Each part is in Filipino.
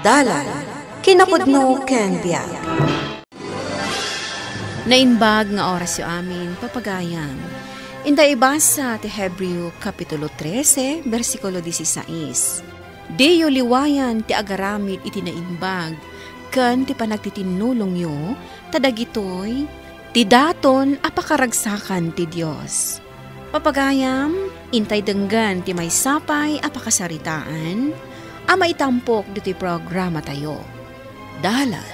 Dalan, kinapudno ken biag. Nainbag nga oras yu amin, papagayam. Inday ibasa ti Hebreo Kapitulo 13, versikulo 16. Di yu liwayan ti agaramid iti nainbag, ken ti panagtitinulong yu, tadagitoy, ti daton apakaragsakan ti Dios. Papagayam, intay denggan ti may sapay apakasaritaan, ama itampok dito'y programa tayo. Dalan,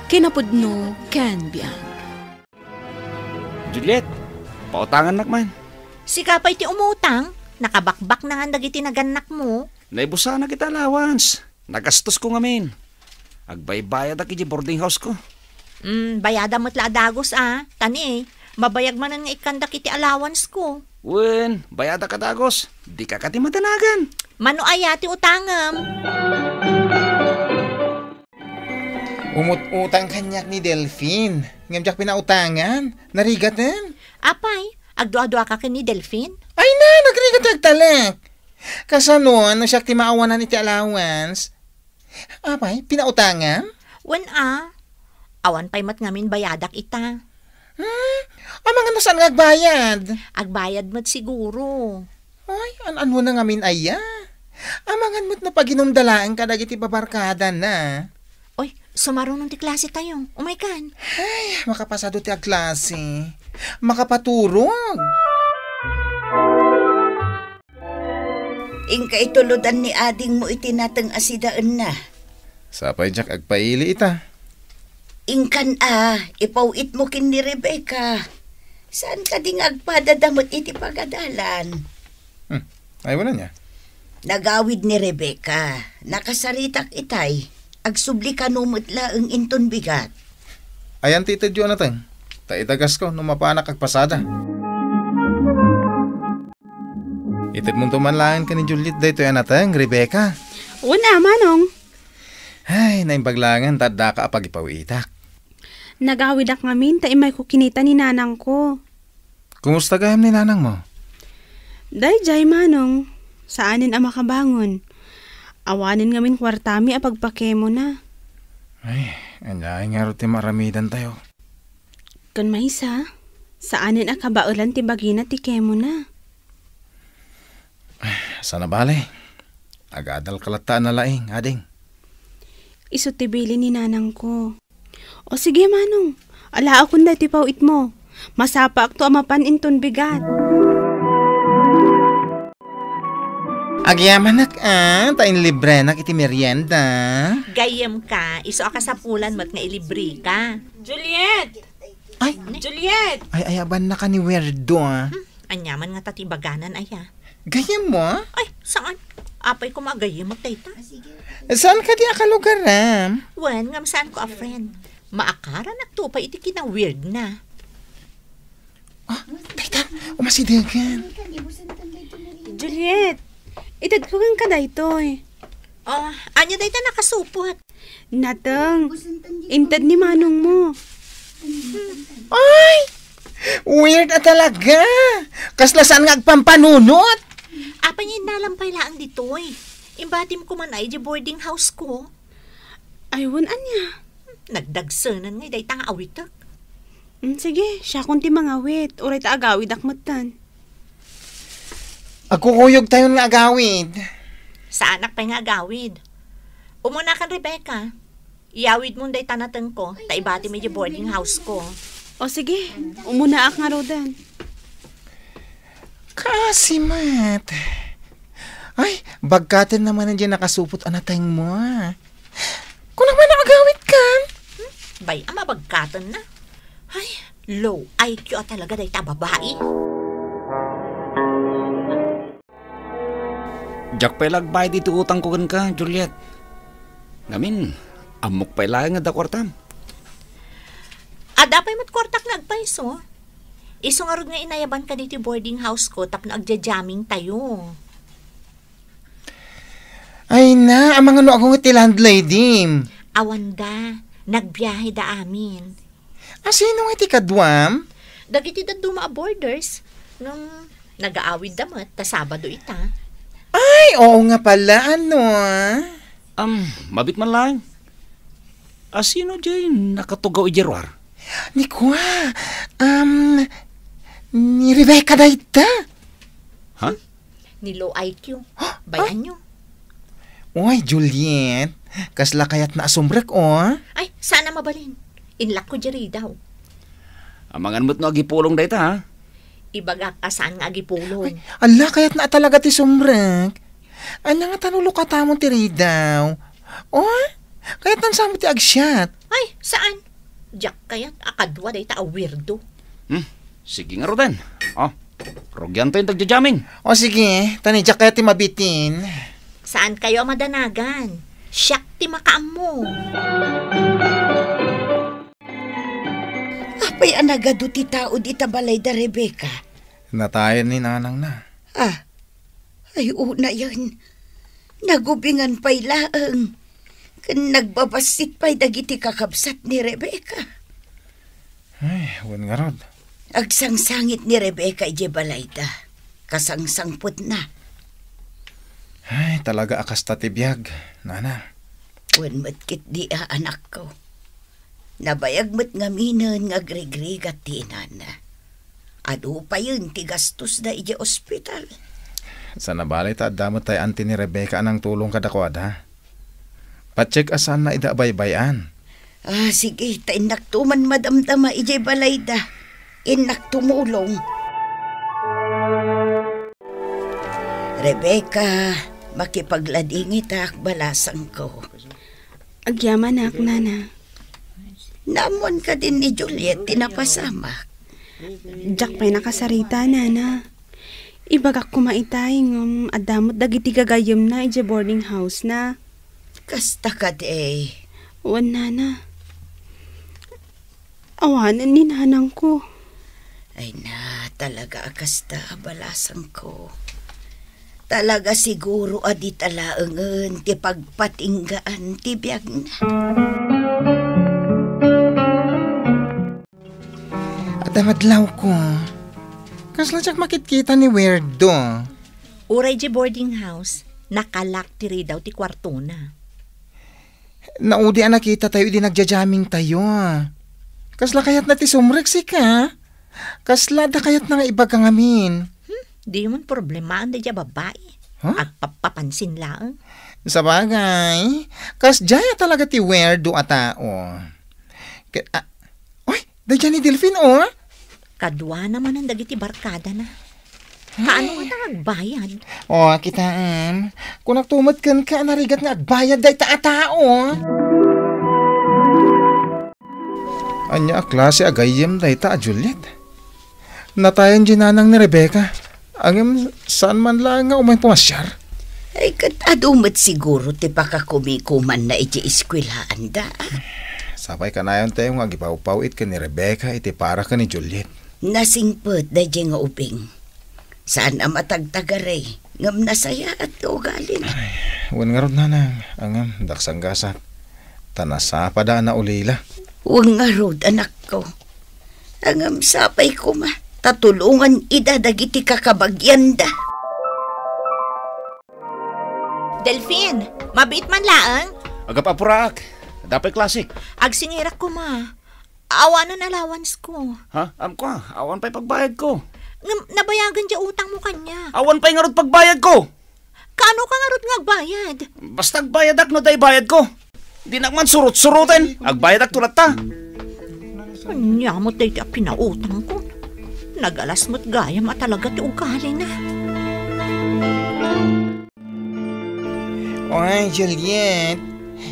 kinapudno ken biag. Juliet, pautangan nakman. Si kapay ti umutang, nakabakbak na nga dagiti naganak mo. Naibusa na kita allowance. Nagastos ko ngamin. Agbaybayad aki di boarding house ko. Bayada mo't laadagos Tani mabayag man nga ikandak iti allowance ko. Wen, bayada ka dagos. Di ka kati madanagan. Mano ayati utangam. Umut-utang kanyak ni Delphine. Ngamjak pinautangan. Narigatan. Apay, agdua-dua ka ni Delphine? Ay na, nagrigat agtalak. Kasanon, siya ti maawanan iti allowance. Apay, pinautangan? Wen awan pa'y mat ngamin bayadak ita. Amang ano saan agbayad? Agbayad mo't siguro. Ay, an mo na ngamin aya. Amangan mo't na paginumdalaan ka dagiti babarkada na. Oy, sumarunong ti klase tayo. Umay-kan. Ay, makapasado ti klase. Makapaturog. Ingka ituludan ni ading mo itinatang asidaan na. Sapay jak agpaili ita. Ingkan ipawit mo kin ni Rebecca. Saan ka ding agpadadamot iti pagadalan? Ay, wala niya. Nagawid ni Rebecca. Nakasaritak itay. Agsubli ka numot laeng inton bigat. Ayan tita Jonathan. Taitagas ko nung mapanak agpasada. Itid mong tumanlaan ka ni Juliet dayto yan natang, Rebecca. Una, manong. Ay, naimbaglangan tadda ka apag ipawitak. Nagawid ak ngamin, ta imay ko kinita ni nanang ko. Kumusta gayam ni nanang mo? Jay, manong. Saanin ang makabangon? Awanin ngamin kwartami apagpake mo na. Ay, anday nga rin maramidan tayo. Kan mahisa, saanin ang kabaulan ti bagina ti kemo na. Sana bale. Agadal kalataan na laing, ading. Isutibili ni nanang ko. O sige manong, ala akong dati pawit mo. Masapa ak to amapan inton bigat. Agyaman tain libre nak iti merienda. Gayem ka, iso ka sa pulan mo't nga ilibre ka. Juliet! Ay, Juliet! ay ayaban na ka ni Werdo Anyaman nga tatibaganan aya. Gayam mo? Ay, saan? Apay ko magayem mo, tayta. Saan ka di akalugaram? Wen, ngam saan ko a friend. Maakara nagtupa iti kinang weird na. Tayta, umasidagan. Juliet! Itad ko kang kadaytoy. Anya dayta nakasupot. Natang, intad ni manong mo. Ay! Weird talaga. Kaslasaan nga agpampanunot. Apa niya nalampay laang ditoy. Imbatim ko man ay di boarding house ko. Aywan anya. Nagdagsanan ngay dayta nga awitak. Sige, siya kunti mangawit. Uray ta agawid akmatan. Agkukuyog tayo nga agawid. Sa anak pa nga agawid. Umuna kan Rebecca. Iyawid mong dayta natang ko. Taibati may di boarding house ko. O sige, umuna ak nga rodan. Kasi mat. Ay, bagkatin naman nandiyan nakasupot anatang mo. Kung naman nakagawit ka. Bay, mabagkatan na. Ay, low IQ talaga dayta babae. Jak pa'y lagbay dito utang ko ka, Juliet. Ngamin, amok pa'y lang nga da kwartam. Adapay mat kwartak na agpaiso. Iso nga rin nga inayaban ka dito boarding house ko tap na agja-jamming tayo. Ay na, ang mga ano akong iti landlady. Awanda, nagbiyahe da amin. Sino nga iti kadwam? Dagiti da duma borders. Nung nag-aawid damat, ta Sabado ita. Ay, oo nga pala, Mabit man lang. Sino dyan nakatugaw ijerwar? Ni kwa, ni Rebecca dayta. Ha? Ni low IQ. Bayan nyo. Uy, Juliet, kasla kayat na asumrek, Ay, sana mabalin. Inlak ko diri daw. Amangan mo't no agipulong dayta, ha? Ibaga ka saan nga agipulong. Ala, kayat na talaga ti sumrek. Ano nga tanulo ka tamon ti ridaw. Kayat nan sami ti agsyat. Ay, saan? Jack kayat akadwa day ta a weirdo. Sige nga Rodan. Rogyan tayo tagjajaming. Sige, tanidyak kayat ti mabitin. Saan kayo madanagan? Siyak ti makaam mo. Apay anagado ti tao di tabalay da Rebecca. Natayan ni nanang na. Ay una yan. Nagubingan pa'y laang. Nagbabasit pa'y dagiti kakabsat ni Rebecca. Ay, wan nga rod. Agsangsangit ni Rebecca ije balayda. Kasangsangput na. Ay, talaga akas tatibiyag, nana. Wan matkit di anak ko. Nabayag mat ngaminan nga grigrigat ti nana. Ado pa yun ti gastos na ije ospital. Sa nabalay ta damot tayo anti ni Rebecca anang tulong kadakwad, ha? Pacheck asan na ida baybayan. Sige, ta inak tuman madamdama ije balayda. Inak tumulong. Rebecca, makipagladingit balasang ko. Agyaman ak, nana. Namon ka din ni Juliet, tinapasama. Jack pa'y nakasarita, nana. Ibagak kumaitay ng adamot dagiti gagayam na ije boarding house na. Kasta ka de. Wan, nana. Awanan ni nanang ko. Ay na, talaga kasta balasang ko. Talaga siguro adi talaangan ti pagpatinggaan ti biyag na. At ang adlaw ko, kasla siyak makitkita ni Weirdo. Uray di boarding house, nakalak tiri daw ti kwarto na. Naudi ang nakita tayo, di nagjajaming tayo. Kasla kayat na ti sumrek ka. Kasla da kayat na nga iba kang amin. Di man problema ang dadya babae. Agpapapansin lang. Sa bagay, kas jaya talaga ti Weirdo a tao. Dadya ni Delphine, Kadwa naman ang dagiti barkada na. Kaano nga nagbayad? Kitaan. Kung nagtumad kan ka, narigat nga agbayad day tao. Anya klase agayem day ta, Juliet. Natayan ginanang ni Rebecca. Angem saan man lang nga umay pumasyar. Ay katadumat siguro ti pakakumikuman na iti eskwelahan da. Sapay kanayon tayo nga gipaw-pawit ka ni Rebecca iti para ka ni Juliet. Nasingput da di nga uping. Saan ang matagtagaray? Ngam nasaya at ugalin. Wan nga ron nanang. Angam daksang gasat. Tanasa pa da na ulila. Huwag nga rod anak ko. Angam sapay ko ma. Tatulungan idadagiti kakabagyan da. Delphine, mabit man laang. Agapapurak. Dapat klasik. Agsingirak ko ma. Awanan allowance ko. Ha? Awan pa'y pagbayad ko. Nabayagan dya utang mo kanya. Awan pa'y ngarot pagbayad ko. Kano ka nga rod nga agbayad? Basta agbayad ak no day bayad ko. Di nakman surut-surutin. Agbayad ak tulat ta. Kanya mo tayo pinautang ko. Nagalas mo't gaya talaga ti ugali na. Oy, Juliet.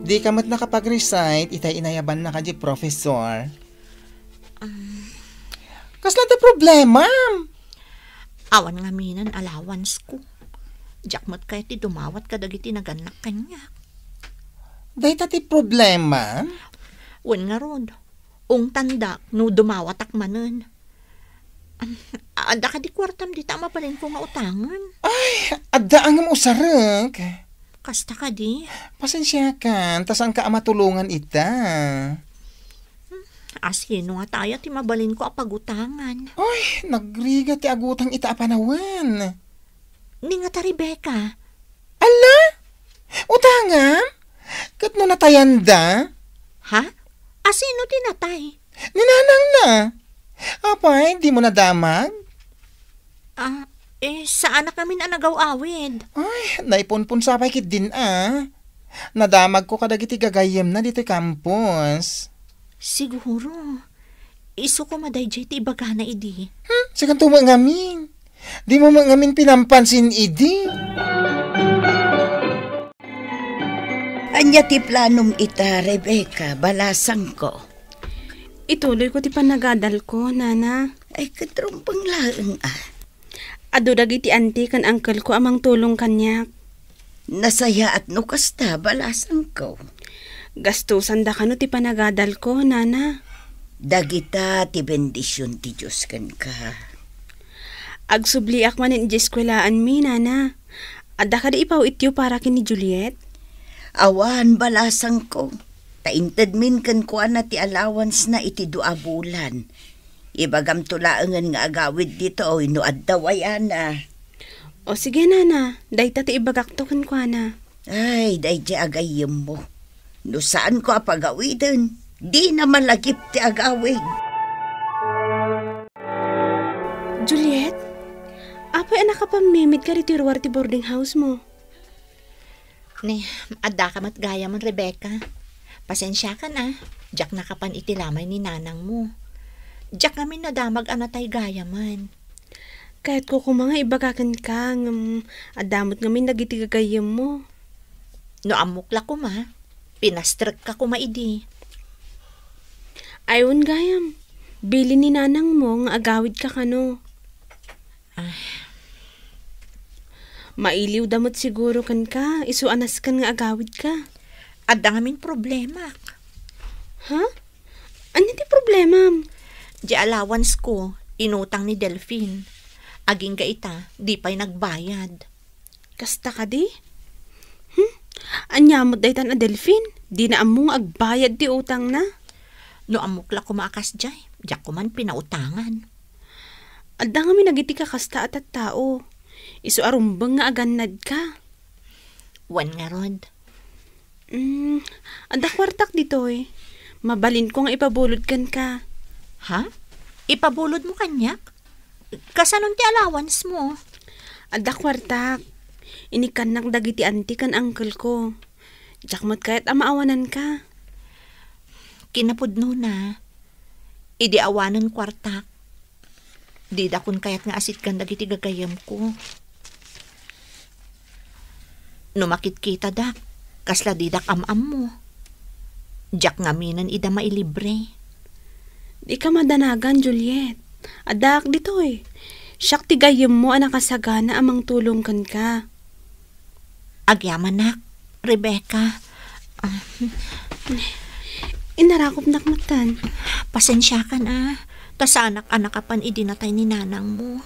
Di ka mat nakapag-recite, itay inayaban na ka di professor. Kasla da problema? Awan nga minan allowance ko. Jack mo't kaya ti dumawat ka dagiti naganak kanya. Day ti problema? Wan nga rod. Ung tanda, no dumawat akmanan. Ada ka di kwartam di tama pa rin ko nga utangan. Ay, ada ang usarek. Kasta ka di. Pasensya ka, tasang ka matulungan ita. Sino nga tayo ti mabalin ko apagutangan. Ay, nagriga ti agutang ita apanawan. Ni nga ta Rebecca. Ala? Utangan? natayan da? Ha? Asino tinatay? Ninanang na. Apay, di mo nadamag? Saan na kami na nagaw-awid? Ay, naipunpun sa apay kit din Nadamag ko kadagiti gagayem na dito campus. Siguro. Isu ko madayjay ti ibaga na idi. Sikan tumangamin. Di mo mangamin pinampansin idi. Anya ti planom ita, Rebecca, balasang ko. Ituloy ko ti panagadal ko, nana. Ay, katrumpang laeng Ado dagiti auntie kan uncle ko amang tulong kanyak. Nasaya at nukasta, balasang ko. Gastusan da kano ti panagadal ko, nana. Dagita ti bendisyon ti Diyos kan ka. Agsubliak man in eskwelaan mi, nana. Adda ka di ipaw ityo para kini Juliet? Awan, balasang ko. Taintad min kan kuan na ti allowance na iti 2 bulan. Ibagam tulaangan nga agawid dito o inuad dawayan na. O sige, nana. Dayta ti ibagak to kan kuana. Ay, dayjay agayem mo. No saan ko apagawidan? Di na malagip ti agawid. Juliet, apay anak ka pamimit ka ritiruar ti boarding house mo. Ni, adda ka matgaya man, Rebecca. Pasensya ka na. Diyak nakapan itilamay ni nanang mo. Diyak kami nadamag anatay gaya man. Kahit ko kung mga ibagakan ka, adamot ngamin nagitigagayam mo. No amukla ko ma. Pinastrek ka ko maidi. Ayon gayam. Bili ni nanang mo nga agawid ka kano. Mailiw damot siguro kan ka. Isuanas kan nga agawid ka. Adda ngamin problema. Ha? Ano ti problema? Di allowance ko, inutang ni Delphine. Aging gaita, di pa'y nagbayad. Kasta ka di? Anyamot daytan a Delphine? Di na among agbayad ti utang na? No amukla ko maakas jay, diyak ko man pinautangan. Adda nga mi nagiti ka kasta at tao. Isu arumbang nga aganad ka. Wan nga rod. Adda kwartak dito Mabalin ko nga ipabulod kan ka. Ha? Ipabulod mo kanyak? Kasanon ti allowance mo? Adda kwartak. Inikanak dagiti auntie kan uncle ko. Jakmat kahit amaawanan ka. Kinapudno na. Idi awanan kwartak. Di dakon kayat nga asit kan dagiti gagayam ko. Numakit kita dak. Kasla didak am-am mo. Diyak nga minan ida mailibre. Di ka madanagan, Juliet. Adak dito Siyak tigayam mo anak kasagana amang tulong kan ka. Agyaman nak, Rebecca. Inarakop nakmatan. Pasensya ka na. Tas anak-anak kapan idinatay ni nanang mo.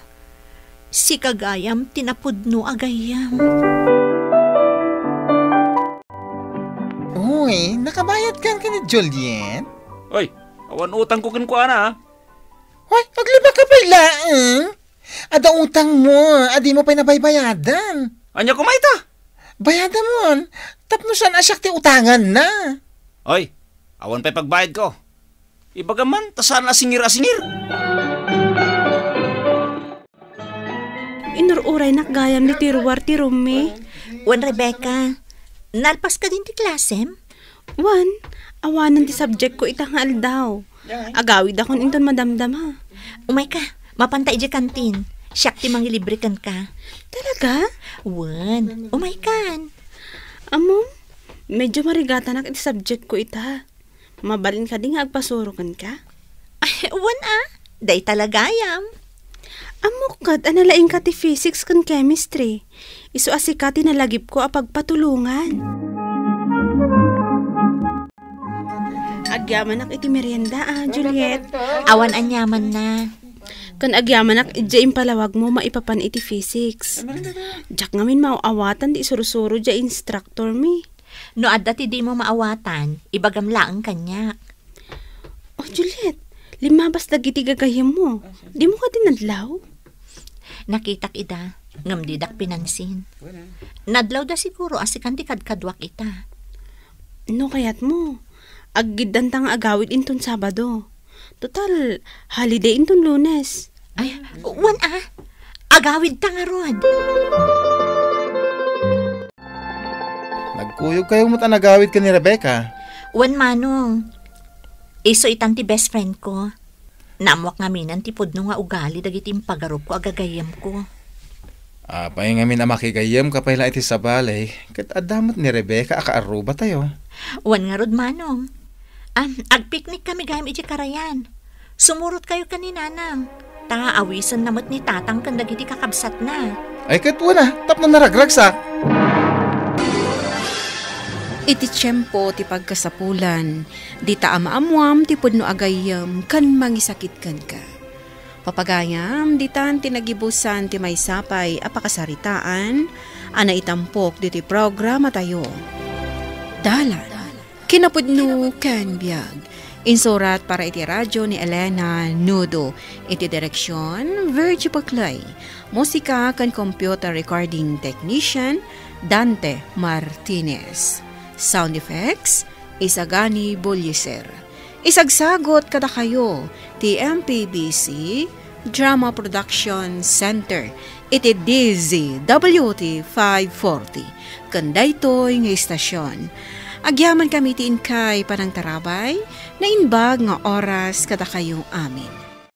Si kagayam tinapudno agayam. Uy, nakabayad kan ni Juliet? Oy, awan utang ko kinkuana Uy, pagliba ka pa ilaang. Ada utang mo, adi mo pa nabaybayadan. Anya kumaita? Bayadan mo, tapno saan asyak ti utangan na. Oy, awan pa'y pagbayad ko. Ibagaman, tasaan na singir-asingir. Inururay nakgayam ni tiruar ti Rumi. Wan, Rebecca, nalpas ka din ti klasem? Wan, awanan ti subject ko itang aldaw. Agawid akong inton madamdama. Umay ka, mapantay di kantin. Siyak ti mangilibre kan ka. Talaga? Wan, umay kan. Amo, medyo marigata na iti subject ko ita. Mabalin ka din nga agpasurokan ka? Ay, wan day talagayam. Amukad, analaing ka ti physics kan chemistry. Isu asikati na lagip ko apagpatulungan. Agyamanak iti merienda Juliet. Awan anyaman na. Kan agyamanak iti impalawag mo maipapan iti physics. Jak ngamin mauawatan di surusuro ja instructor mi. No adda ti di mo maawatan, ibagam laang kanyak. Oh Juliet, limabas dagiti gagayam mo. Di mo ka dinadlaw? Nakitak ida, ngamdidak pinansin. Nadlaw da siguro asikan di kadkadwak ita. No kayat mo? Aggidan tang agawid inton Sabado. Total, holiday inton Lunes. Ay, wan agawid ta nga rod. Nagkuyog kayo mo't nagawid ka ni Rebecca. Wan manong. Iso itan ti best friend ko. Naamwak nga minan ti pudno nga ugali dagiti impagarup ko agagayam ko. Apay nga min makigayam kapayla iti sa balay. Kat adamot ni Rebecca akaaruba tayo. Wan nga rod manong. Agpiknik kami gayam iti karayan. Sumurot kayo kaninanang. Awisan namot ni tatang kan dagiti kakabsat na. Ay katwa na, tapno naragragsak. Iti tiyempo ti pagkasapulan, di ta amaamuam ti pudno agayam kan mangisakit kan ka. Papagayam, di tan tinagibusan ti may sapay apakasaritaan, ana itampok di ti programa tayo. Dalan, kinapudno ken biag. Insurat para iti radyo ni Elena Nudo. Iti direksyon, Virgie Paclay. Musika kan computer recording technician, Dante Martinez. Sound effects, Isagani Bulliser. Isagsagot kada kayo, ti MPBC Drama Production Center. Iti DZWT 540. Kandaytoy nga istasyon. Agyaman kami ti inkay panang tarabay, na inbag nga oras kada kayong amin.